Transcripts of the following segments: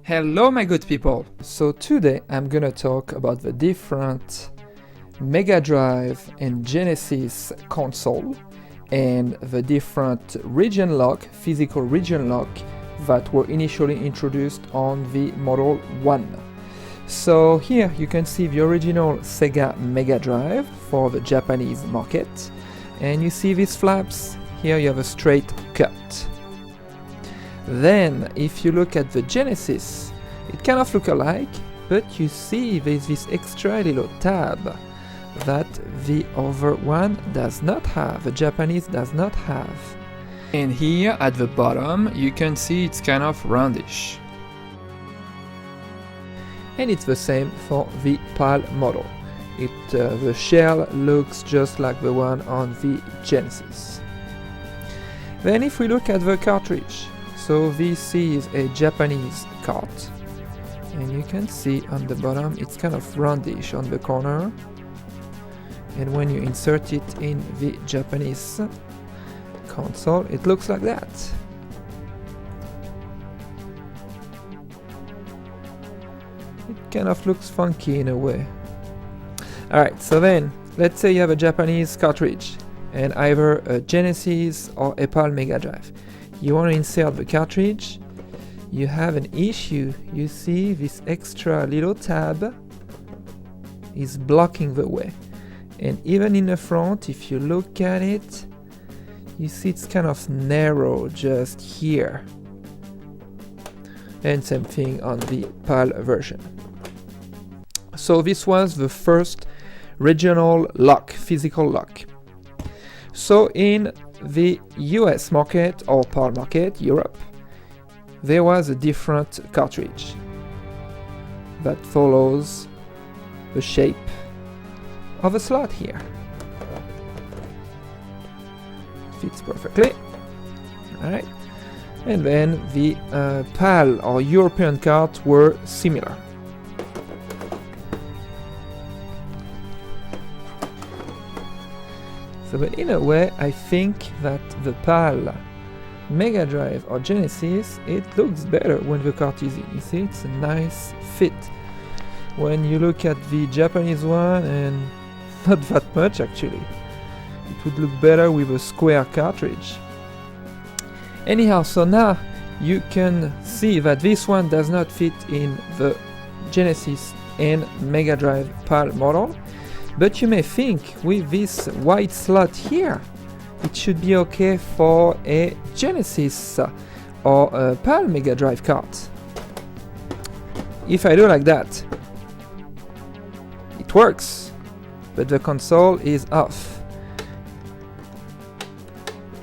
Hello my good people! So today I'm gonna talk about the different Mega Drive and Genesis console and the different region lock, physical region lock that were initially introduced on the Model 1. So here you can see the original Sega Mega Drive for the Japanese market, and you see these flaps. Here you have a straight cut. Then if you look at the Genesis, it kind of look alike, but you see there's this extra little tab that the other one does not have, the Japanese does not have. And here at the bottom you can see it's kind of roundish. And it's the same for the PAL model. The shell looks just like the one on the Genesis. Then if we look at the cartridge, so this is a Japanese cart, and you can see on the bottom it's kind of roundish on the corner, and when you insert it in the Japanese console it looks like that. It kind of looks funky in a way. Alright, so then let's say you have a Japanese cartridge and either a Genesis or a PAL Mega Drive. You want to insert the cartridge, you have an issue. You see this extra little tab is blocking the way, and even in the front if you look at it, you see it's kind of narrow just here, and same thing on the PAL version. So this was the first regional lock, physical lock. So in the US market or PAL market, Europe, there was a different cartridge that follows the shape of a slot here. Fits perfectly. Alright. And then the PAL or European carts were similar. So, but in a way, I think that the PAL Mega Drive or Genesis, it looks better when the cart is in. You see, it's a nice fit. When you look at the Japanese one, and not that much actually. It would look better with a square cartridge. Anyhow, so now you can see that this one does not fit in the Genesis and Mega Drive PAL model. But you may think with this white slot here, it should be okay for a Genesis or a PAL Mega Drive cart. If I do like that, it works, but the console is off.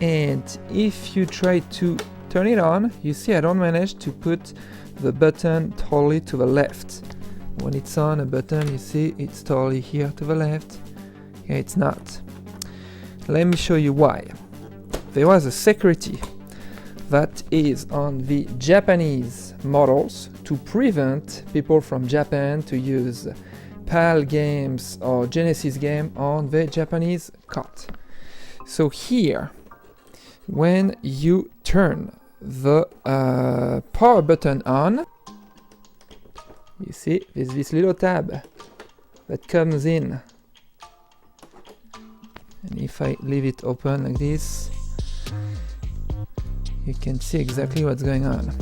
And if you try to turn it on, you see I don't manage to put the button totally to the left. When it's on a button, you see it's totally here to the left. Here it's not. Let me show you why. There was a security that is on the Japanese models to prevent people from Japan to use PAL games or Genesis game on the Japanese cart. So here, when you turn the power button on, you see there's this little tab that comes in, and if I leave it open like this, you can see exactly what's going on.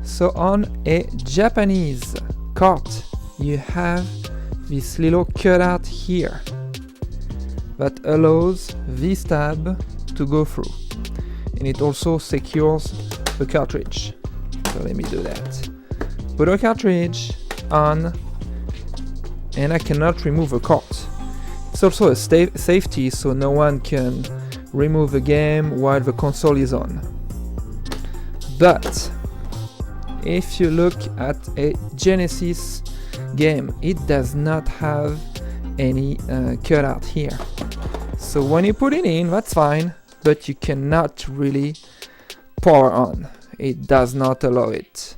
So on a Japanese cart you have this little cutout here that allows this tab to go through, and it also secures the cartridge. So let me do that. Put a cartridge on, and I cannot remove the cart. It's also a safety, so no one can remove the game while the console is on. But if you look at a Genesis game, it does not have any cutout here. So when you put it in, that's fine, but you cannot really power on. It does not allow it.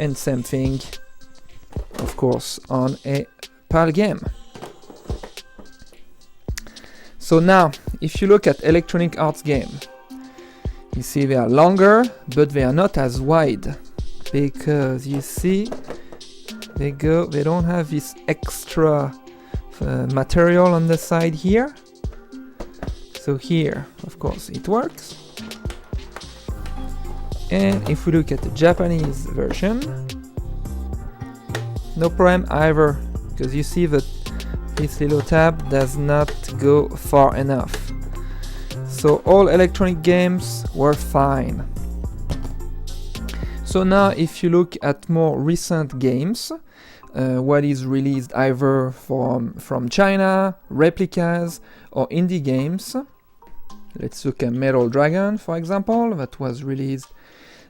And same thing, of course, on a PAL game. So now, if you look at Electronic Arts game, You see they are longer, but they are not as wide, because you see they don't have this extra material on the side here. So here, of course, it works. And if we look at the Japanese version, no problem either, because you see that this little tab does not go far enough. So all electronic games were fine. So now if you look at more recent games, what is released either from China, replicas, or indie games. Let's look at Metal Dragon, for example, that was released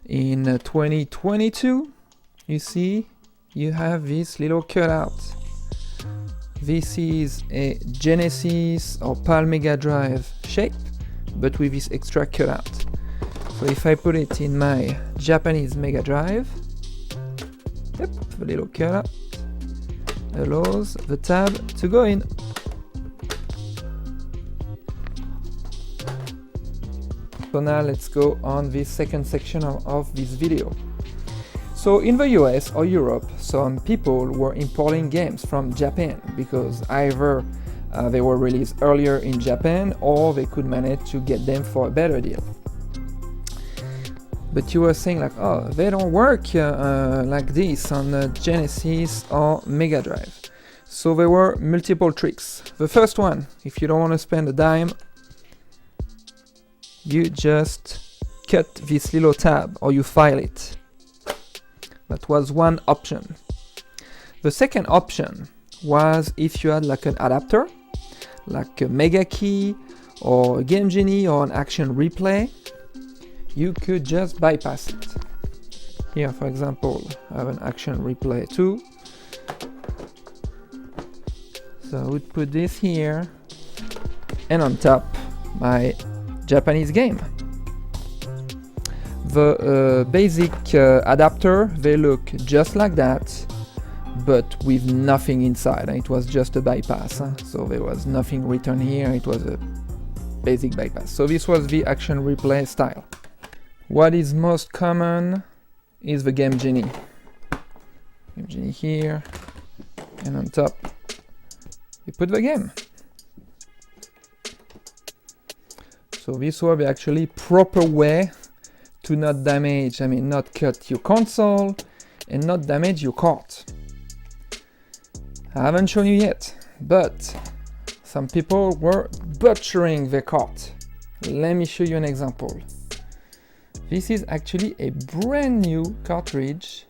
in 2022. You see, you have this little cutout. This is a Genesis or PAL Mega Drive shape, but with this extra cutout. So if I put it in my Japanese Mega Drive, yep, the little cutout allows the tab to go in. So now let's go on this second section of this video. So in the US or Europe, some people were importing games from Japan because either they were released earlier in Japan or they could manage to get them for a better deal. But you were saying like, oh, they don't work like this on Genesis or Mega Drive. So there were multiple tricks. The first one, if you don't want to spend a dime, you just cut this little tab or you file it. That was one option. The second option was if you had like an adapter, like a Mega Key or a Game Genie or an Action Replay, you could just bypass it. Here, for example, I have an Action Replay 2. So I would put this here, and on top, my Japanese game. The basic adapter, they look just like that, but with nothing inside. It was just a bypass, so there was nothing written here. It was a basic bypass. So this was the Action Replay style. What is most common is the Game Genie. Game Genie here, and on top, you put the game. So this was the actually proper way to not damage, not cut your console and not damage your cart. I haven't shown you yet, but some people were butchering their cart. Let me show you an example. This is actually a brand new cartridge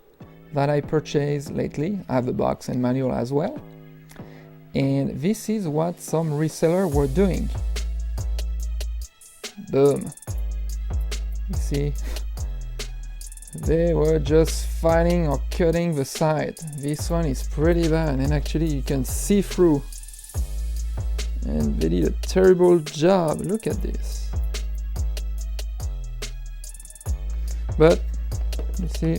that I purchased lately. I have the box and manual as well. And this is what some resellers were doing. Boom. You see? They were just filing or cutting the side. This one is pretty bad, and actually you can see through. And they did a terrible job. Look at this. But, you see,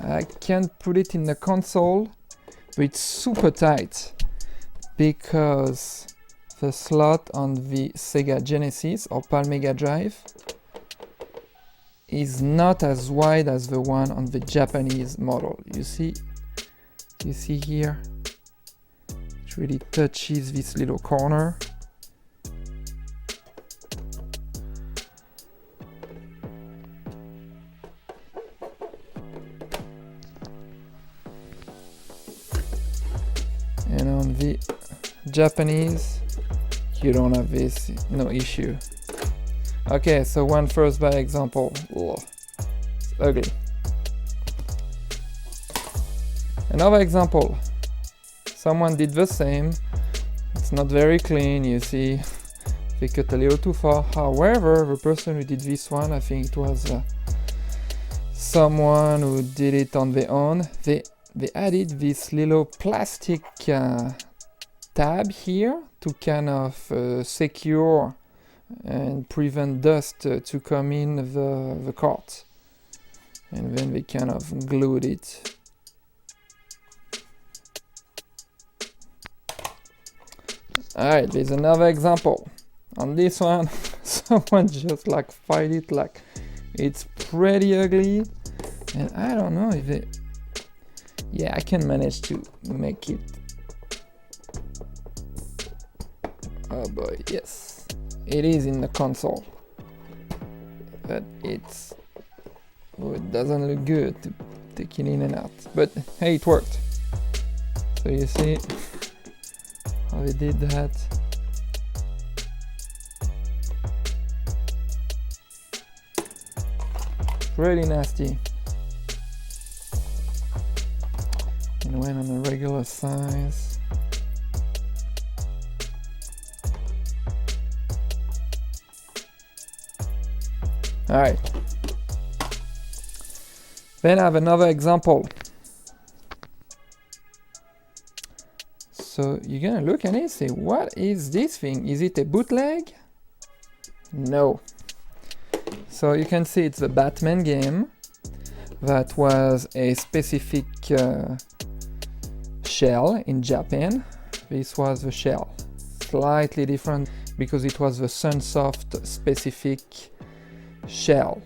I can't put it in the console, but it's super tight because the slot on the Sega Genesis or PAL Mega Drive is not as wide as the one on the Japanese model. You see here, it really touches this little corner. And on the Japanese, you don't have this, no issue. Okay, so one first by example. Ugh, it's ugly. Another example. Someone did the same. It's not very clean, you see. They cut a little too far. However, the person who did this one, I think it was someone who did it on their own. They added this little plastic tab here to kind of secure and prevent dust to come in the cart. And then they kind of glued it. Alright, there's another example. On this one, someone just like filed it like it's pretty ugly. And I don't know if it... Yeah, I can manage to make it. Oh boy, yes. It is in the console. But it's... Oh, it doesn't look good to take it in and out. But hey, it worked. So you see how they did that. Really nasty. And went on a regular size. Alright. Then I have another example. So you're gonna look at it and say, what is this thing? Is it a bootleg? No. So you can see it's the Batman game. That was a specific shell in Japan. This was the shell. Slightly different because it was the Sunsoft specific shell.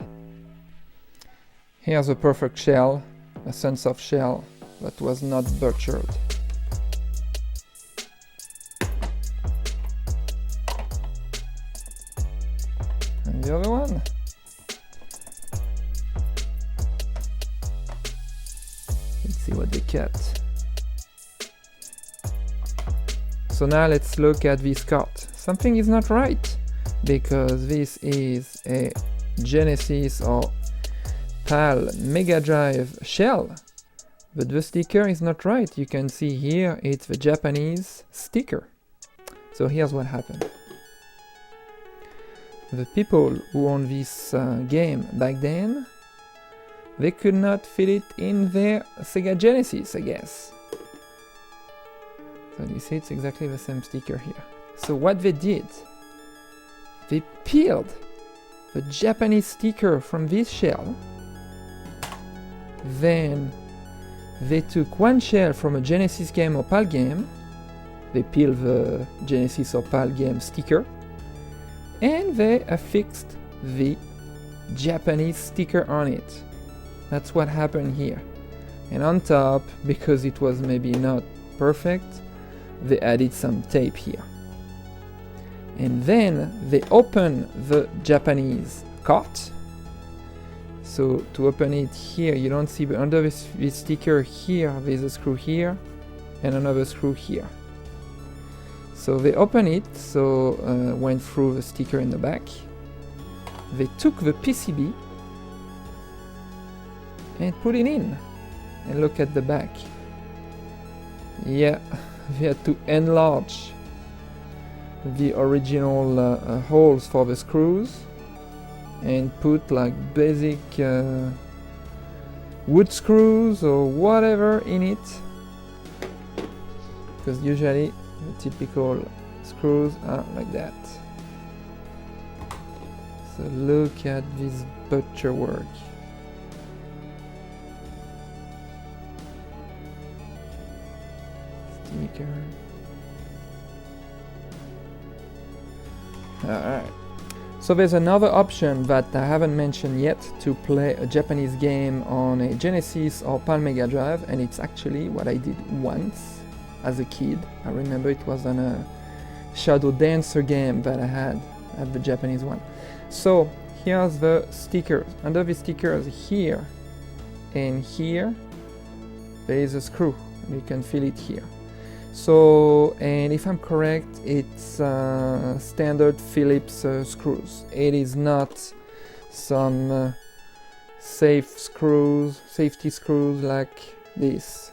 Here's a perfect shell, a Sunsoft shell that was not butchered. And the other one? Let's see what they kept. So now let's look at this card. Something is not right because this is a Genesis or PAL Mega Drive shell, but the sticker is not right. You can see here it's the Japanese sticker. So here's what happened. The people who owned this game back then, they could not fit it in their Sega Genesis, I guess. So you see it's exactly the same sticker here. So what they did, they peeled the Japanese sticker from this shell. Then they took one shell from a Genesis game or PAL game. They peeled the Genesis or PAL game sticker. And they affixed the Japanese sticker on it. That's what happened here. And on top, because it was maybe not perfect, they added some tape here. And then they open the Japanese cart. So to open it here, you don't see, but under this sticker here, there's a screw here and another screw here. So they open it, so went through the sticker in the back. They took the PCB and put it in. And look at the back. Yeah, they had to enlarge the original holes for the screws and put like basic wood screws or whatever in it, because usually the typical screws are like that. So look at this butcher work. Sticker. Alright. So there's another option that I haven't mentioned yet to play a Japanese game on a Genesis or PAL Mega Drive, and it's actually what I did once as a kid. I remember it was on a Shadow Dancer game that I had the Japanese one. So here's the stickers. Under the stickers here and here there is a screw. You can feel it here. So, and if I'm correct, it's standard Phillips screws. It is not some safety screws like this.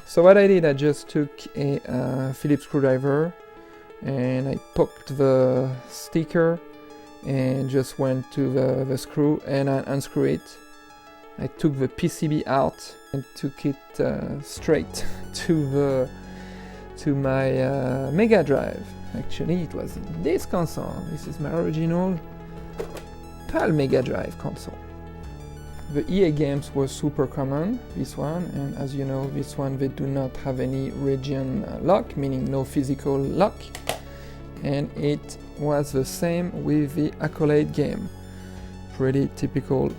So what I did, I just took a Phillips screwdriver and I poked the sticker and just went to the screw and I unscrew it. I took the PCB out and took it straight to my Mega Drive. Actually, it was in this console. This is my original PAL Mega Drive console. The EA games were super common, this one, and as you know, this one they do not have any region lock, meaning no physical lock. and it was the same with the Accolade game. Pretty typical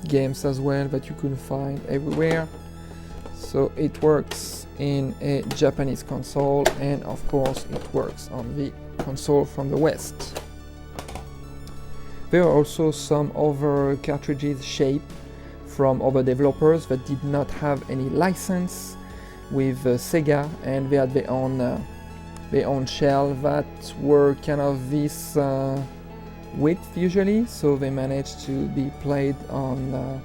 games as well that you could find everywhere. So it works in a Japanese console, and of course it works on the console from the West. There are also some other cartridges shaped from other developers that did not have any license with Sega, and they had their own shell that were kind of this width usually, so they managed to be played on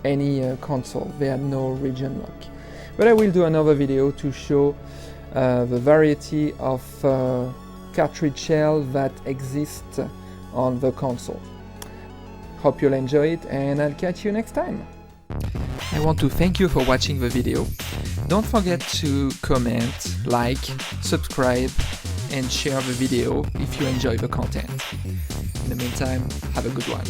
any console. They had no region lock. But I will do another video to show the variety of cartridge shell that exist on the console. Hope you'll enjoy it, and I'll catch you next time. I want to thank you for watching the video. Don't forget to comment, like, subscribe, and share the video if you enjoy the content. In the meantime, have a good one.